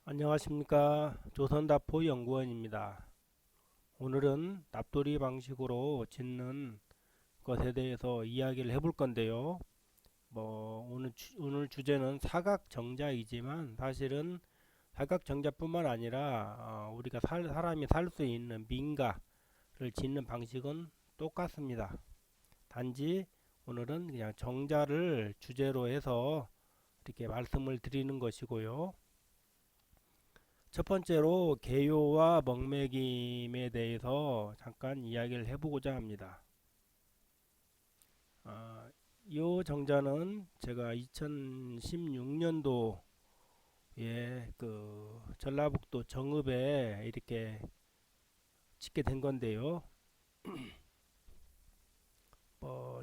안녕하십니까. 조선다포 연구원입니다. 오늘은 납돌이 방식으로 짓는 것에 대해서 이야기를 해볼 건데요. 오늘 주제는 사각정자이지만 사실은 사각정자뿐만 아니라 우리가 사람이 살 수 있는 민가를 짓는 방식은 똑같습니다. 단지 오늘은 그냥 정자를 주제로 해서 이렇게 말씀을 드리는 것이고요. 첫 번째로 개요와 먹매김에 대해서 잠깐 이야기를 해보고자 합니다. 이 정자는 제가 2016년도에 그 전라북도 정읍에 이렇게 짓게 된 건데요.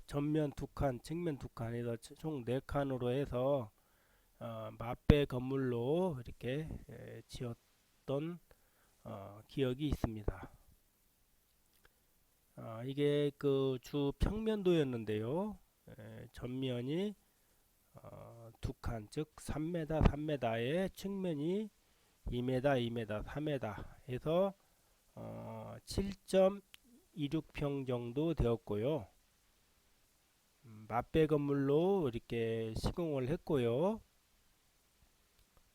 전면 두 칸, 측면 두 칸에서 총 네 칸으로 해서 맞배 건물로 이렇게 지었던 기억이 있습니다. 이게 그 주 평면도였는데요. 전면이 두 칸, 즉 3m, 3m에 측면이 2m, 2m, 3m 해서 7.26평 정도 되었고요. 맞배 건물로 이렇게 시공을 했고요.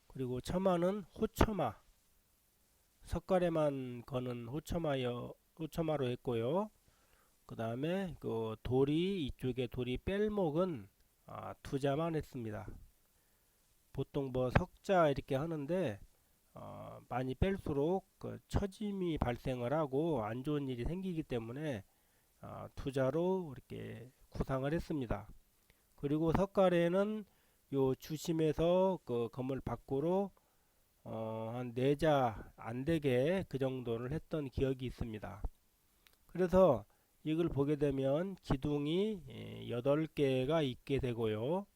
그리고 처마는 호처마, 석가래만 거는 호처마로 했고요. 그 다음에 그 돌이 이쪽에 돌이 뺄목은 투자만 했습니다. 보통 뭐 석자 이렇게 하는데 많이 뺄수록 그 처짐이 발생을 하고 안 좋은 일이 생기기 때문에 투자로 이렇게 구상을 했습니다. 그리고 석가래는 요 주심에서 그 건물 밖으로 한 4자 안 되게 그 정도를 했던 기억이 있습니다. 그래서 이걸 보게 되면 기둥이 8개가 있게 되고요.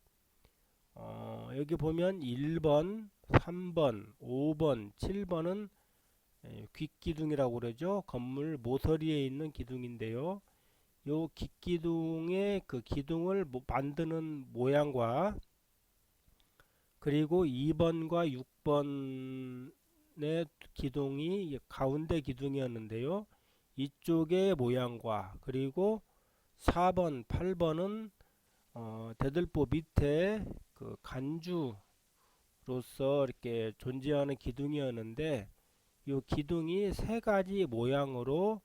여기 보면 1번, 3번, 5번, 7번은 귓기둥이라고 그러죠. 건물 모서리에 있는 기둥인데요. 요 귓기둥의 그 기둥을 만드는 모양과 그리고 2번과 6번의 기둥이 가운데 기둥이었는데요. 이쪽의 모양과 그리고 4번, 8번은 대들보 밑에 그 간주로서 이렇게 존재하는 기둥이었는데 이 기둥이 세 가지 모양으로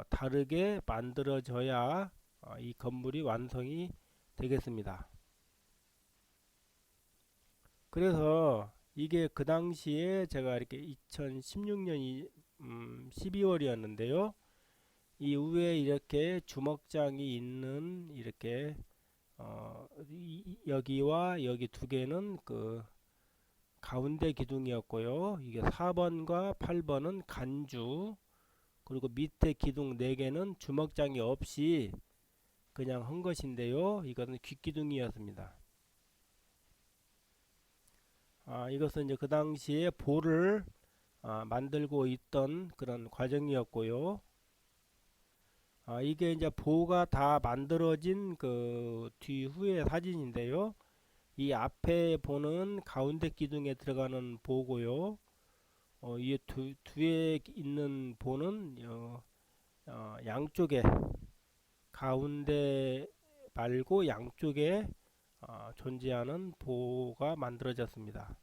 다르게 만들어져야 이 건물이 완성이 되겠습니다. 그래서 이게 그 당시에 제가 이렇게 2016년 12월이었는데요. 이 위에 이렇게 주먹장이 있는 이렇게 여기와 여기 두 개는 그 가운데 기둥이었고요. 이게 4번과 8번은 간주, 그리고 밑에 기둥 4개는 주먹장이 없이 그냥 한 것인데요. 이것은 귓기둥이었습니다. 이것은 이제 그 당시에 보를 만들고 있던 그런 과정이었고요. 이게 이제 보가 다 만들어진 그 뒤후의 사진인데요. 이 앞에 보는 가운데 기둥에 들어가는 보고요. 이 뒤에 있는 보는 양쪽에 가운데 말고 양쪽에 존재하는 보가 만들어졌습니다.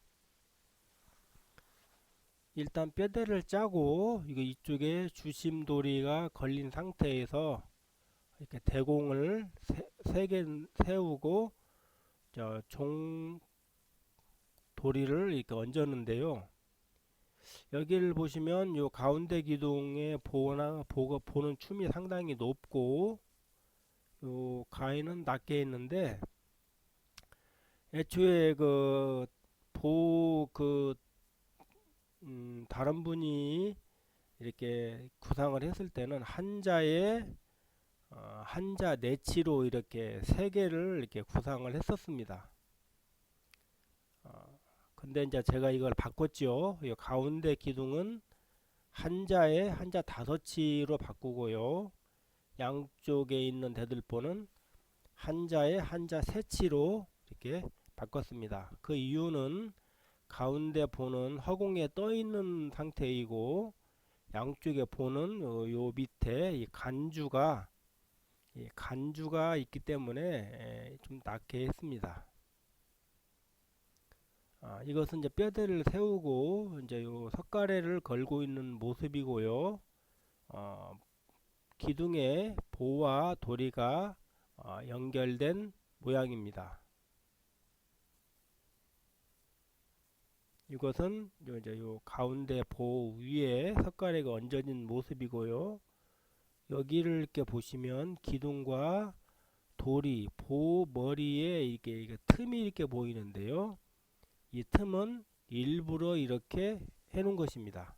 일단 뼈대를 짜고 이거 이쪽에 주심도리가 걸린 상태에서 이렇게 대공을 세 개 세우고 종 도리를 이렇게 얹었는데요. 여기를 보시면 요 가운데 기둥의 보는 춤이 상당히 높고 요 가위는 낮게 있는데 애초에 다른 분이 이렇게 구상을 했을 때는 한자 내치로 이렇게 세 개를 이렇게 구상을 했었습니다. 근데 이제 제가 이걸 바꿨죠. 이 가운데 기둥은 한자 5치로 바꾸고요. 양쪽에 있는 대들보는 한자 3치로 이렇게 바꿨습니다. 그 이유는 가운데 보는 허공에 떠 있는 상태이고 양쪽에 보는 요 밑에 이 간주가 있기 때문에 좀 낮게 했습니다. 이것은 이제 뼈대를 세우고 이제 요 석가래를 걸고 있는 모습이고요. 어, 기둥에 보와 도리가 연결된 모양입니다. 이것은 이제 요 가운데 보 위에 석가래가 얹어진 모습이고요. 여기를 이렇게 보시면 기둥과 도리, 보 머리에 이게 틈이 이렇게 보이는데요. 이 틈은 일부러 이렇게 해놓은 것입니다.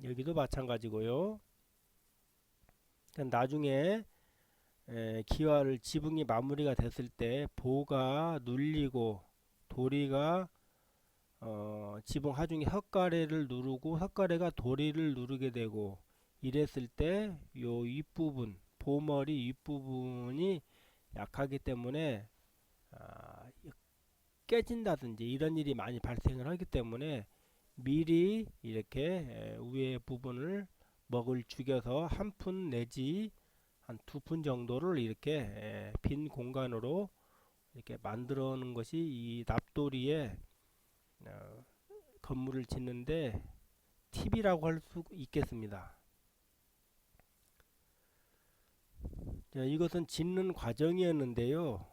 여기도 마찬가지고요. 나중에 기와를 지붕이 마무리가 됐을 때 보가 눌리고 도리가 지붕 하중에 석가래를 누르고 석가래가 도리를 누르게 되고 이랬을 때 요 윗부분 보머리 윗부분이 약하기 때문에 깨진다든지 이런 일이 많이 발생을 하기 때문에 미리 이렇게 위에 부분을 먹을 죽여서 한 푼 내지 한 두 푼 정도를 이렇게 빈 공간으로 이렇게 만들어 놓은 것이 이 납도리에 건물을 짓는데 팁이라고 할 수 있겠습니다. 자, 이것은 짓는 과정이었는데요.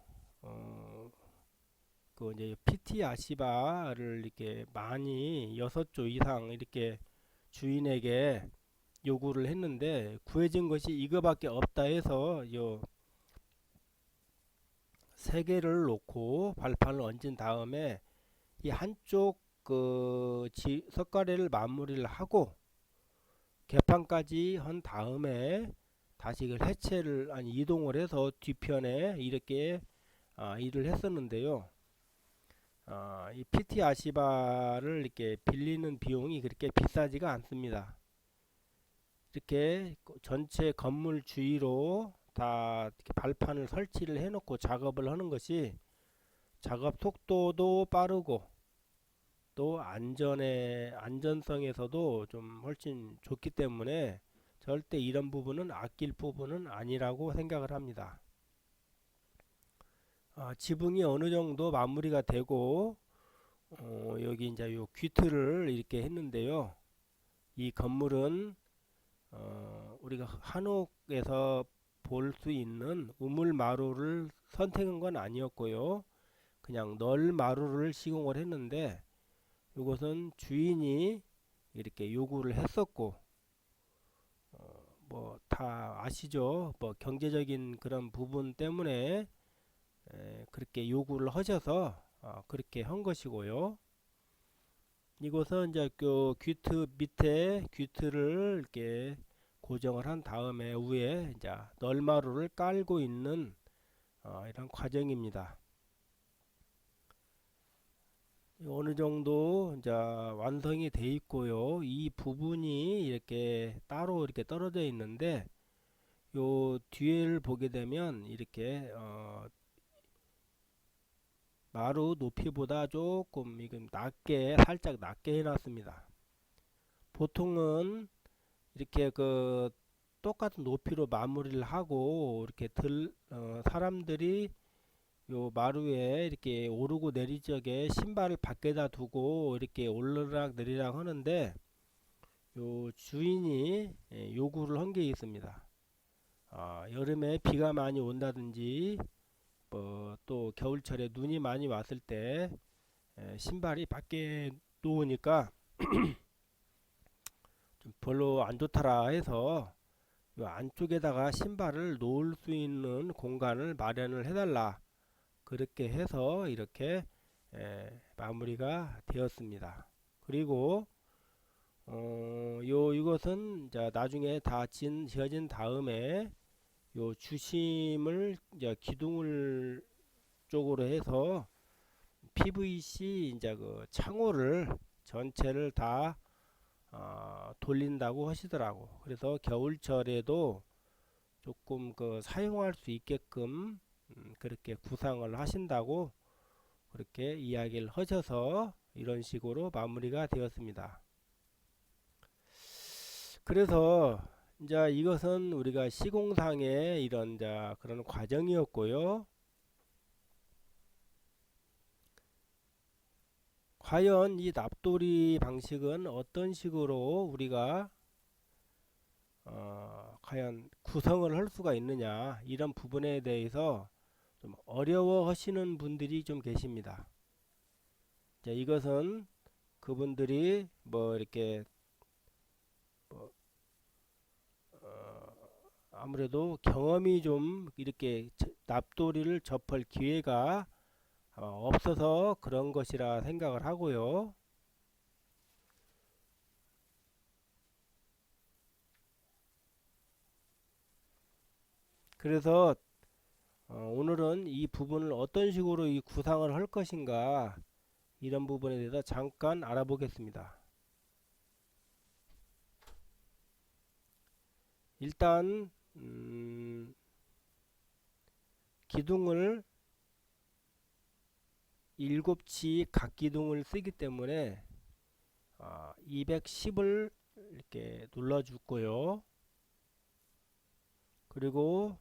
그 이제 PT 아시바를 이렇게 많이 6조 이상 이렇게 주인에게 요구를 했는데 구해진 것이 이거밖에 없다 해서 요 3개를 놓고 발판을 얹은 다음에 이 한쪽 그 석가래를 마무리를 하고 개판까지 한 다음에 다시 이걸 해체를 이동을 해서 뒤편에 이렇게 일을 했었는데요. 이 PT 아시바를 이렇게 빌리는 비용이 그렇게 비싸지가 않습니다. 이렇게 전체 건물 주위로 다 이렇게 발판을 설치를 해놓고 작업을 하는 것이 작업 속도도 빠르고 또 안전성에서도 좀 훨씬 좋기 때문에 절대 이런 부분은 아낄 부분은 아니라고 생각을 합니다. 지붕이 어느 정도 마무리가 되고 여기 이제 요 귀틀을 이렇게 했는데요. 이 건물은 우리가 한옥에서 볼 수 있는 우물마루를 선택한 건 아니었고요. 그냥 널마루를 시공을 했는데 이것은 주인이 이렇게 요구를 했었고 뭐 다 아시죠? 뭐 경제적인 그런 부분 때문에 그렇게 요구를 하셔서 그렇게 한 것이고요. 이곳은 이제 그 귀트 밑에 귀트를 이렇게 고정을 한 다음에 위에 이제 널마루를 깔고 있는 이런 과정입니다. 어느 정도 이제 완성이 돼 있고요. 이 부분이 이렇게 따로 이렇게 떨어져 있는데 요 뒤를 보게 되면 이렇게 마루 높이보다 조금 이건 살짝 낮게 해놨습니다. 보통은 이렇게 그 똑같은 높이로 마무리를 하고 이렇게 사람들이 요 마루에 이렇게 오르고 내릴 적에 신발을 밖에다 두고 이렇게 오르락 내리락 하는데 요 주인이 요구를 한 게 있습니다. 여름에 비가 많이 온다든지 뭐 또 겨울철에 눈이 많이 왔을 때 신발이 밖에 놓으니까 좀 별로 안 좋더라 해서 요 안쪽에다가 신발을 놓을 수 있는 공간을 마련을 해달라 그렇게 해서 이렇게 마무리가 되었습니다. 그리고 이것은 이제 나중에 다 지어진 다음에 요 주심을 이제 기둥을 쪽으로 해서 PVC 이제 그 창호를 전체를 다 돌린다고 하시더라고. 그래서 겨울철에도 조금 그 사용할 수 있게끔 그렇게 구상을 하신다고 그렇게 이야기를 하셔서 이런 식으로 마무리가 되었습니다. 그래서 이제 이것은 우리가 시공상의 이런 그런 과정이었고요. 과연 이 납돌이 방식은 어떤 식으로 우리가 과연 구성을 할 수가 있느냐, 이런 부분에 대해서 좀 어려워하시는 분들이 좀 계십니다. 자, 이것은 그분들이 뭐 이렇게 뭐 아무래도 경험이 좀 이렇게 납돌이를 접할 기회가 없어서 그런 것이라 생각을 하고요. 그래서 오늘은 이 부분을 어떤 식으로 이 구상을 할 것인가, 이런 부분에 대해서 잠깐 알아보겠습니다. 일단 기둥을 7치 각 기둥을 쓰기 때문에 210을 이렇게 눌러 주고요. 그리고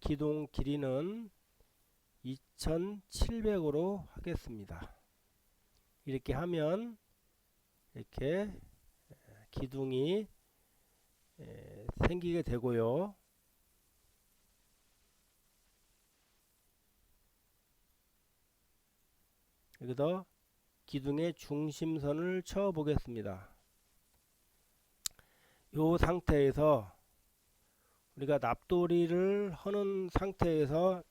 기둥 길이는 2700으로 하겠습니다. 이렇게 하면 이렇게 기둥이 생기게 되고요. 여기서 기둥의 중심선을 쳐 보겠습니다. 이 상태에서 우리가 납돌이를 하는 상태에서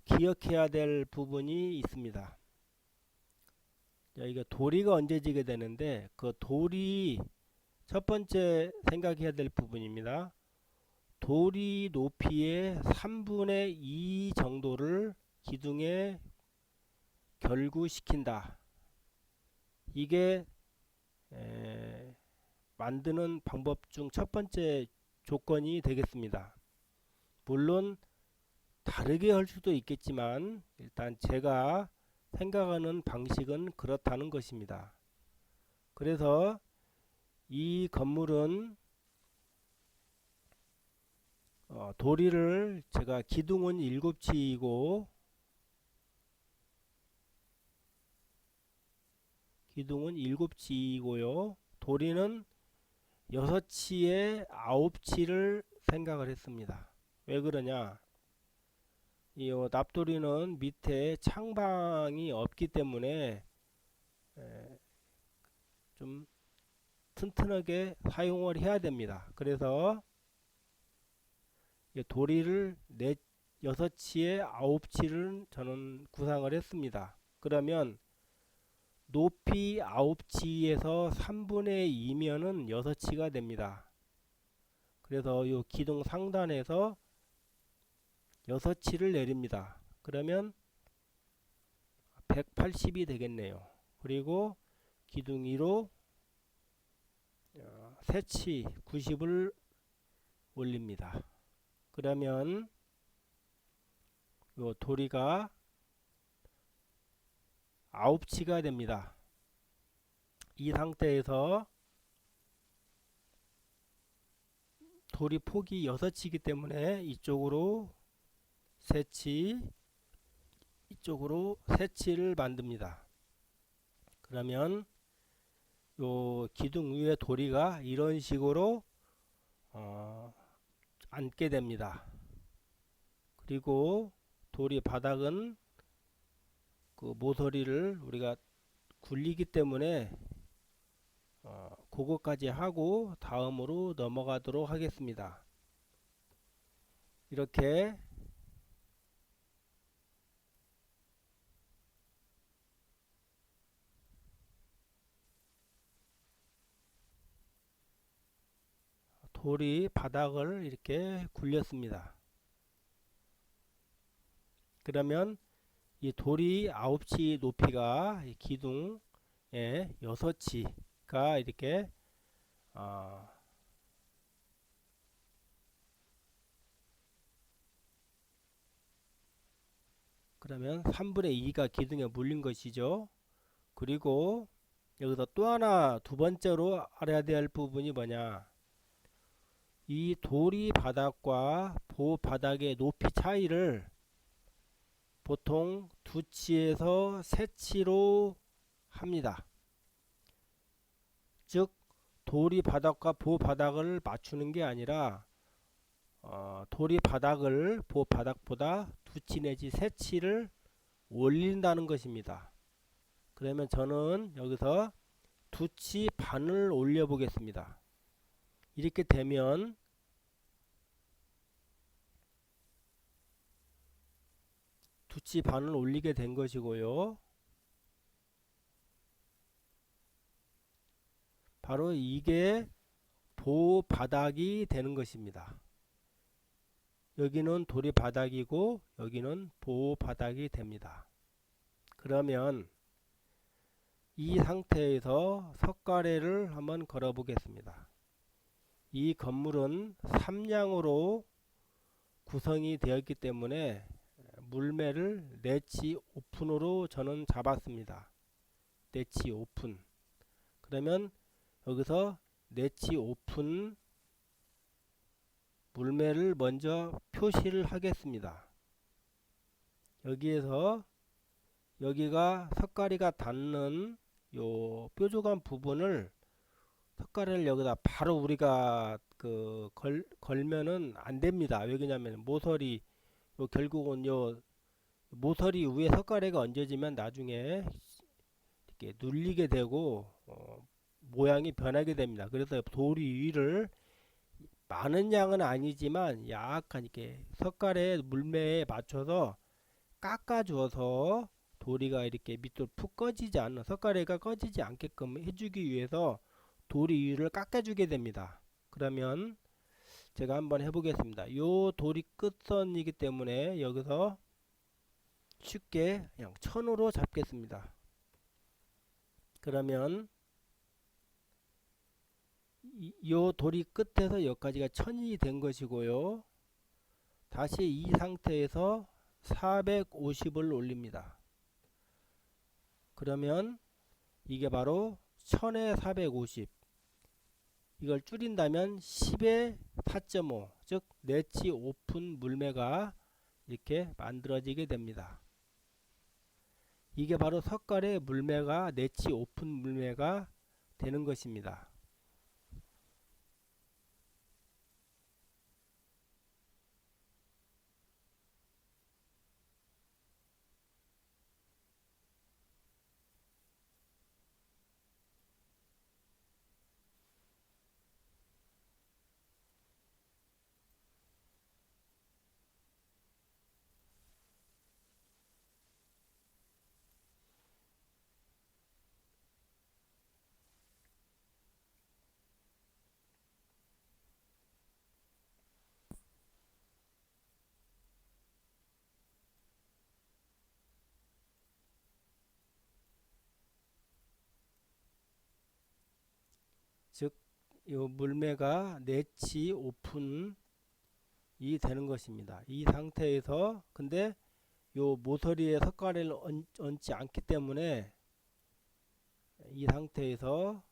기억해야 될 부분이 있습니다. 이게 도리가 얹어지게 되는데, 그 도리 첫 번째 생각해야 될 부분입니다. 도리 높이의 3분의 2 정도를 기둥에 결구시킨다. 이게 만드는 방법 중 첫 번째 조건이 되겠습니다. 물론 다르게 할 수도 있겠지만 일단 제가 생각하는 방식은 그렇다는 것입니다. 그래서 이 건물은 도리를 제가 기둥은 7치이고 기둥은 7치이고요. 도리는 6치에 9치를 생각을 했습니다. 왜 그러냐? 이 납도리는 밑에 창방이 없기 때문에 좀 튼튼하게 사용을 해야 됩니다. 그래서 도리를 6치에 9치를 저는 구상을 했습니다. 그러면 높이 9치에서 3분의 2면은 6치가 됩니다. 그래서 이 기둥 상단에서 6치를 내립니다. 그러면 180이 되겠네요. 그리고 기둥 위로 3치 90을 올립니다. 그러면 이 도리가 9치가 됩니다. 이 상태에서 도리 폭이 6치이기 때문에 이쪽으로 3치, 이쪽으로 3치를 만듭니다. 그러면 요 기둥 위에 도리가 이런 식으로 앉게 됩니다. 그리고 도리 바닥은 그 모서리를 우리가 굴리기 때문에 그거까지 하고 다음으로 넘어가도록 하겠습니다. 이렇게 도리 바닥을 이렇게 굴렸습니다. 그러면 이 도리 9치 높이가 이 기둥에 6치가 이렇게 그러면 3분의 2가 기둥에 물린 것이죠. 그리고 여기서 또 하나 두 번째로 알아야 될 부분이 뭐냐. 이 도리 바닥과 보 바닥의 높이 차이를 보통 2치에서 3치로 합니다. 즉 도리 바닥과 보 바닥을 맞추는 게 아니라 도리 바닥을 보 바닥보다 2치 내지 3치를 올린다는 것입니다. 그러면 저는 여기서 2치 반을 올려 보겠습니다. 이렇게 되면 2치 반을 올리게 된 것이고요. 바로 이게 보 바닥이 되는 것입니다. 여기는 도리 바닥이고 여기는 보 바닥이 됩니다. 그러면 이 상태에서 석가래를 한번 걸어 보겠습니다. 이 건물은 3량으로 구성이 되었기 때문에 물매를 내치 오픈으로 저는 잡았습니다. 내치 오픈. 그러면 여기서 내치 오픈 물매를 먼저 표시를 하겠습니다. 여기에서 여기가 석가리가 닿는 요 뾰족한 부분을 석가리를 여기다 바로 우리가 걸면은 안 됩니다. 왜냐면 모서리 결국은 요 모서리 위에 석가래가 얹어지면 나중에 이렇게 눌리게 되고 모양이 변하게 됩니다. 그래서 도리 위를 많은 양은 아니지만 약간 이렇게 석가래 물매에 맞춰서 깎아주어서 도리가 이렇게 밑으로 푹 꺼지지 않는 석가래가 꺼지지 않게끔 해주기 위해서 도리 위를 깎아주게 됩니다. 그러면 제가 한번 해보겠습니다. 요 도리 끝선이기 때문에 여기서 쉽게 그냥 천으로 잡겠습니다. 그러면 요 도리 끝에서 여기까지가 천이 된 것이고요. 다시 이 상태에서 450을 올립니다. 그러면 이게 바로 1000에 450. 이걸 줄인다면 10에 4.5, 즉 내치 오픈 물매가 이렇게 만들어지게 됩니다. 이게 바로 석가래 물매가 내치 오픈 물매가 되는 것입니다. 즉, 요 물매가 내치 오픈이 되는 것입니다. 이 상태에서 근데 요 모서리에 석가래를 얹지 않기 때문에 이 상태에서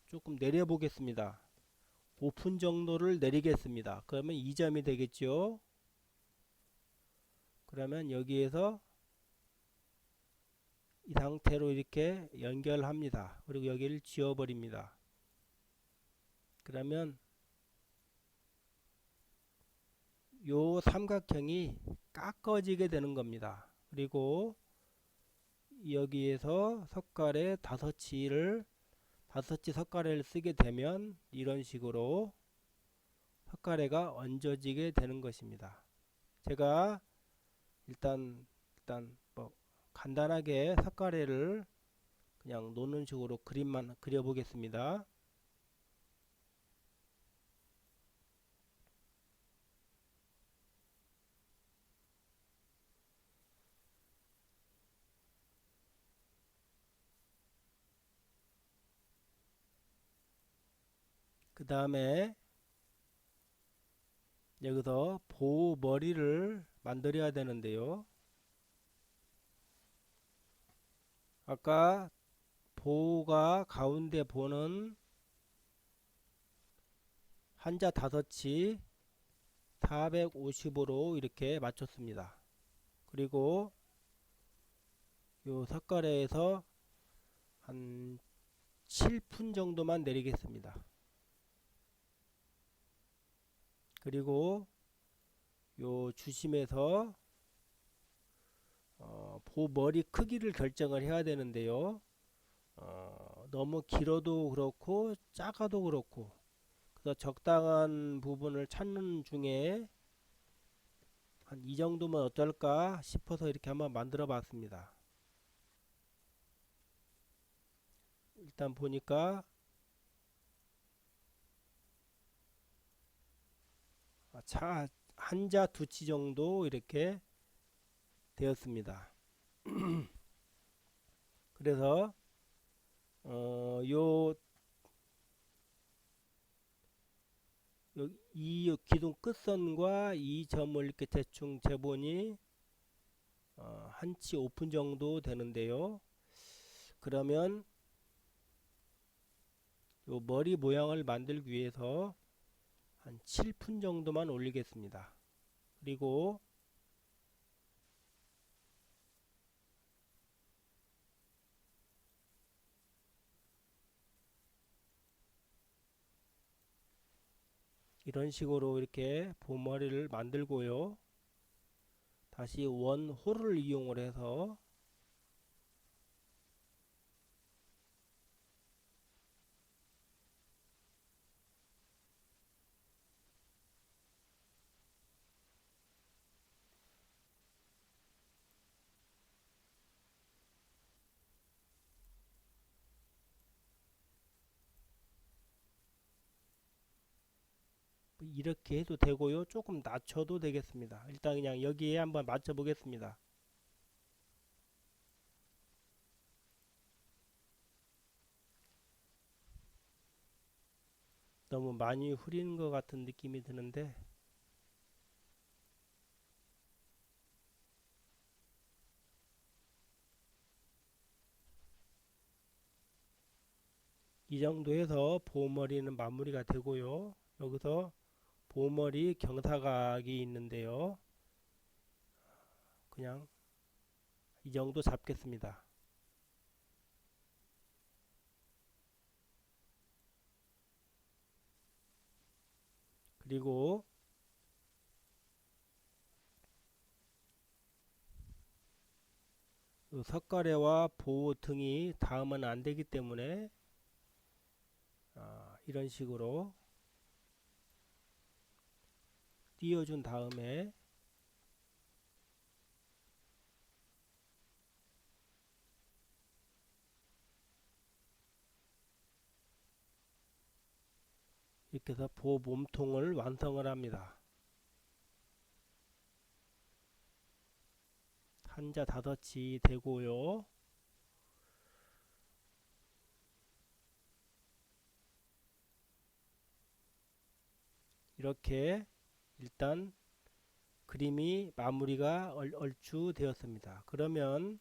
조금 내려 보겠습니다. 오픈 정도를 내리겠습니다. 그러면 2점이 되겠죠. 그러면 여기에서 이 상태로 이렇게 연결합니다. 그리고 여기를 지워버립니다. 그러면 요 삼각형이 깎아지게 되는 겁니다. 그리고 여기에서 석가래 5치를 5치 석가래를 쓰게 되면 이런 식으로 석가래가 얹어지게 되는 것입니다. 제가 일단 뭐 간단하게 석가래를 그냥 놓는 식으로 그림만 그려 보겠습니다. 그 다음에 여기서 보호머리를 만들어야 되는데요. 아까 보가 가운데 보는 한자 다섯치 450으로 이렇게 맞췄습니다. 그리고 요 석가래에서 한 7푼 정도만 내리겠습니다. 그리고 요 주심에서 보 머리 크기를 결정을 해야 되는데요. 너무 길어도 그렇고 작아도 그렇고, 그래서 적당한 부분을 찾는 중에 한 이 정도면 어떨까 싶어서 이렇게 한번 만들어 봤습니다. 일단 보니까 한자 두치 정도 이렇게 되었습니다. 그래서 요 이 기둥 끝선과 이 점을 이렇게 대충 재보니 한치 5분 정도 되는데요. 그러면 요 머리 모양을 만들기 위해서 한 7분 정도만 올리겠습니다. 그리고 이런 식으로 이렇게 보머리를 만들고요. 다시 원홀을 이용을 해서 이렇게 해도 되고요. 조금 낮춰도 되겠습니다. 일단 그냥 여기에 한번 맞춰 보겠습니다. 너무 많이 흐린 것 같은 느낌이 드는데, 이 정도 해서 보머리는 마무리가 되고요. 여기서 보머리 경사각이 있는데요. 그냥 이 정도 잡겠습니다. 그리고 석가래와 보 등이 닿으면 안 되기 때문에 이런 식으로 띄워준 다음에 이렇게 해서 보 몸통을 완성을 합니다. 한자 다섯이 되고요. 이렇게 일단 그림이 마무리가 얼추 되었습니다. 그러면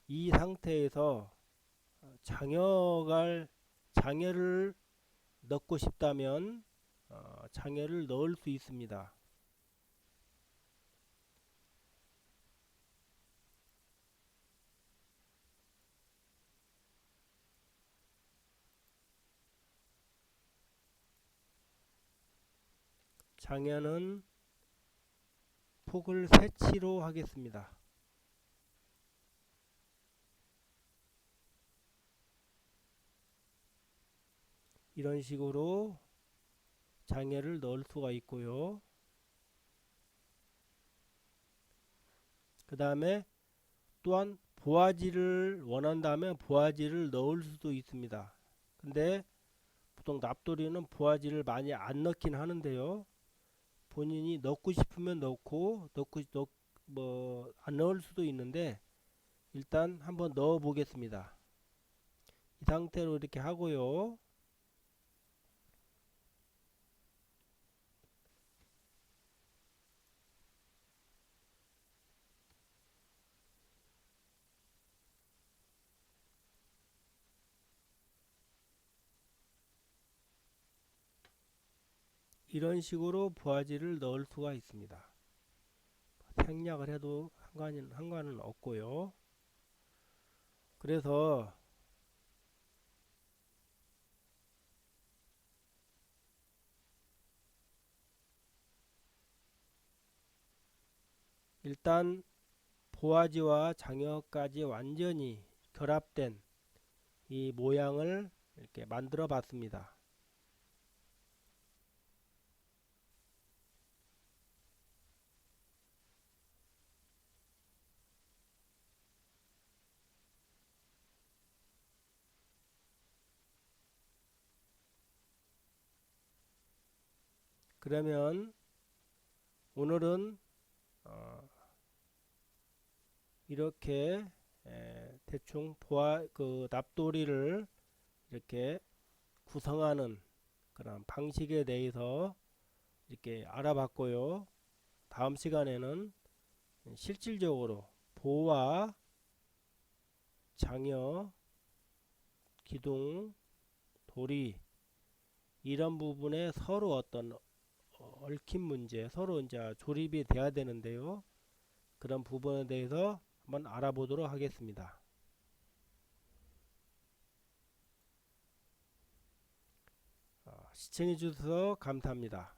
이 상태에서 장여를 넣고 싶다면 장여를 넣을 수 있습니다. 장여는 폭을 세치로 하겠습니다. 이런 식으로 장애를 넣을 수가 있고요. 그 다음에 또한 보아지를 원한다면 보아지를 넣을 수도 있습니다. 근데 보통 납도리는 보아지를 많이 안 넣긴 하는데요. 본인이 넣고 싶으면 넣고 뭐 안 넣을 수도 있는데 일단 한번 넣어 보겠습니다. 이 상태로 이렇게 하고요. 이런 식으로 부하지를 넣을 수가 있습니다. 생략을 해도 상관은 없고요. 그래서 일단 보아지와 장여까지 완전히 결합된 이 모양을 이렇게 만들어 봤습니다. 그러면 오늘은 이렇게 대충 그 납도리를 이렇게 구성하는 그런 방식에 대해서 이렇게 알아봤고요. 다음 시간에는 실질적으로 보와 장여, 기둥, 도리 이런 부분에 서로 어떤 얽힌 문제, 서로 이제 조립이 돼야 되는데요. 그런 부분에 대해서 한번 알아보도록 하겠습니다. 시청해 주셔서 감사합니다.